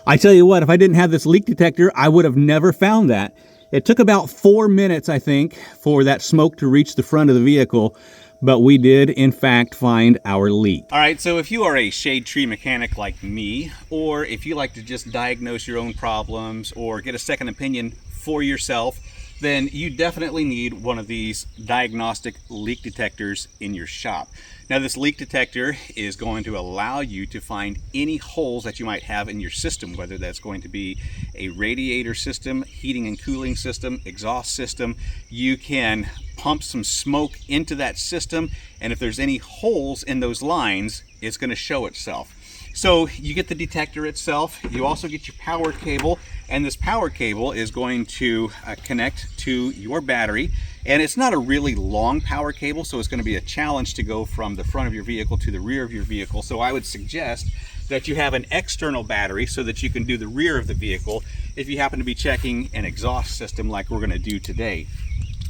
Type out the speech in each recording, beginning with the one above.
I tell you what, if I didn't have this leak detector, I would have never found that. It took about 4 minutes, I think, for that smoke to reach the front of the vehicle, but we did, in fact, find our leak. All right, so if you are a shade tree mechanic like me, or if you like to just diagnose your own problems or get a second opinion for yourself, then you definitely need one of these diagnostic leak detectors in your shop. Now, this leak detector is going to allow you to find any holes that you might have in your system, whether that's going to be a radiator system, heating and cooling system, exhaust system. You can pump some smoke into that system, and if there's any holes in those lines, it's going to show itself. So you get the detector itself, you also get your power cable, and this power cable is going to connect to your battery. And it's not a really long power cable, so it's going to be a challenge to go from the front of your vehicle to the rear of your vehicle. So I would suggest that you have an external battery so that you can do the rear of the vehicle if you happen to be checking an exhaust system like we're going to do today.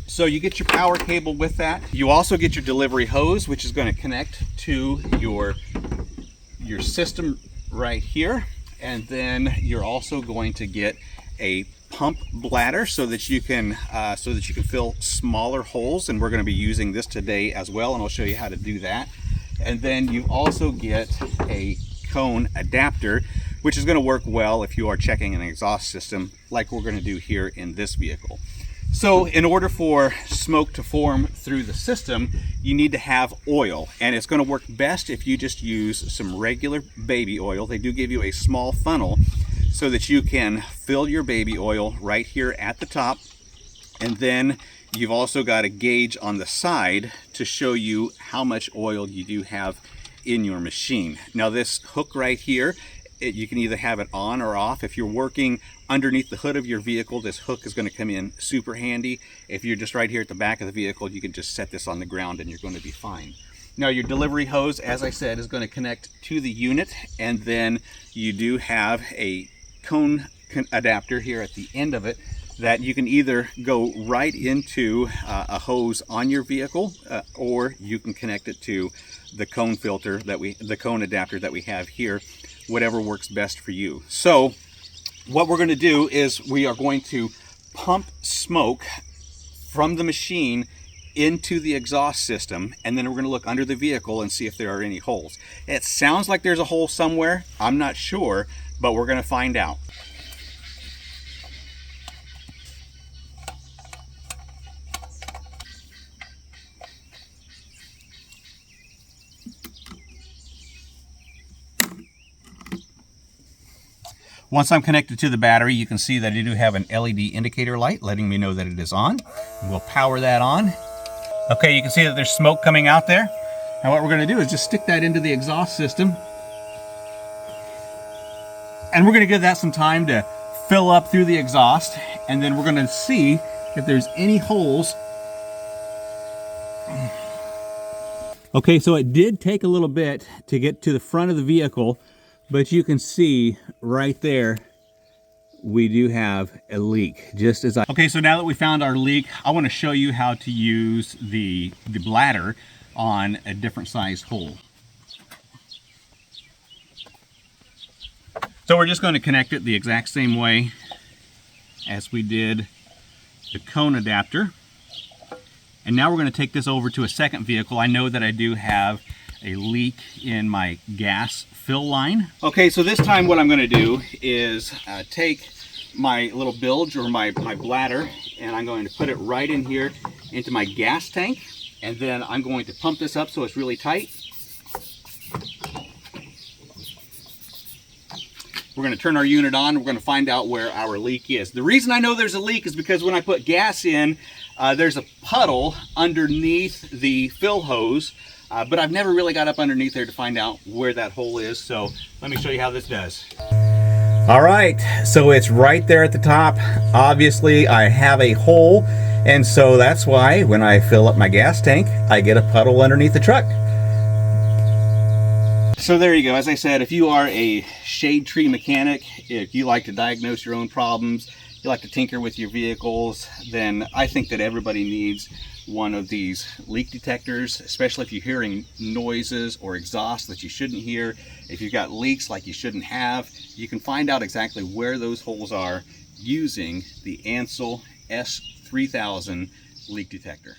So you get your power cable with that. You also get your delivery hose, which is going to connect to your system right here. And then you're also going to get a pump bladder so that you can fill smaller holes, and we're going to be using this today as well, and I'll show you how to do that. And then you also get a cone adapter, which is going to work well if you are checking an exhaust system like we're going to do here in this vehicle. So in order for smoke to form through the system, you need to have oil, and it's going to work best if you just use some regular baby oil. They do give you a small funnel so that you can fill your baby oil right here at the top, and then you've also got a gauge on the side to show you how much oil you do have in your machine. Now this hook right here, you can either have it on or off. If you're working underneath the hood of your vehicle, this hook is going to come in super handy. If you're just right here at the back of the vehicle, you can just set this on the ground and you're going to be fine. Now your delivery hose, as I said, is going to connect to the unit, and then you do have a cone adapter here at the end of it that you can either go right into a hose on your vehicle, or you can connect it to the cone filter the cone adapter that we have here, whatever works best for you. So what we're going to do is we are going to pump smoke from the machine into the exhaust system, and then we're going to look under the vehicle and see if there are any holes. It sounds like there's a hole somewhere. I'm not sure, but we're going to find out. Once I'm connected to the battery, you can see that I do have an LED indicator light letting me know that it is on. We'll power that on. Okay, you can see that there's smoke coming out there. Now what we're going to do is just stick that into the exhaust system. And we're going to give that some time to fill up through the exhaust, and then we're going to see if there's any holes. Okay, so it did take a little bit to get to the front of the vehicle, but you can see right there, we do have a leak, just as I... Okay, so now that we found our leak, I want to show you how to use the bladder on a different size hole. So we're just going to connect it the exact same way as we did the cone adapter. And now we're going to take this over to a second vehicle. I know that I do have a leak in my gas fill line. Okay, so this time what I'm going to do is take my little bilge or my bladder, and I'm going to put it right in here into my gas tank, and then I'm going to pump this up so it's really tight. We're going to turn our unit on. We're going to find out where our leak is. The reason I know there's a leak is because when I put gas in, there's a puddle underneath the fill hose, but I've never really got up underneath there to find out where that hole is. So let me show you how this does. All right, so it's right there at the top. Obviously, I have a hole, and so that's why when I fill up my gas tank, I get a puddle underneath the truck. So there you go. As I said, if you are a shade tree mechanic, if you like to diagnose your own problems, you like to tinker with your vehicles, then I think that everybody needs one of these leak detectors, especially if you're hearing noises or exhaust that you shouldn't hear. If you've got leaks like you shouldn't have, you can find out exactly where those holes are using the ANCEL S3000 leak detector.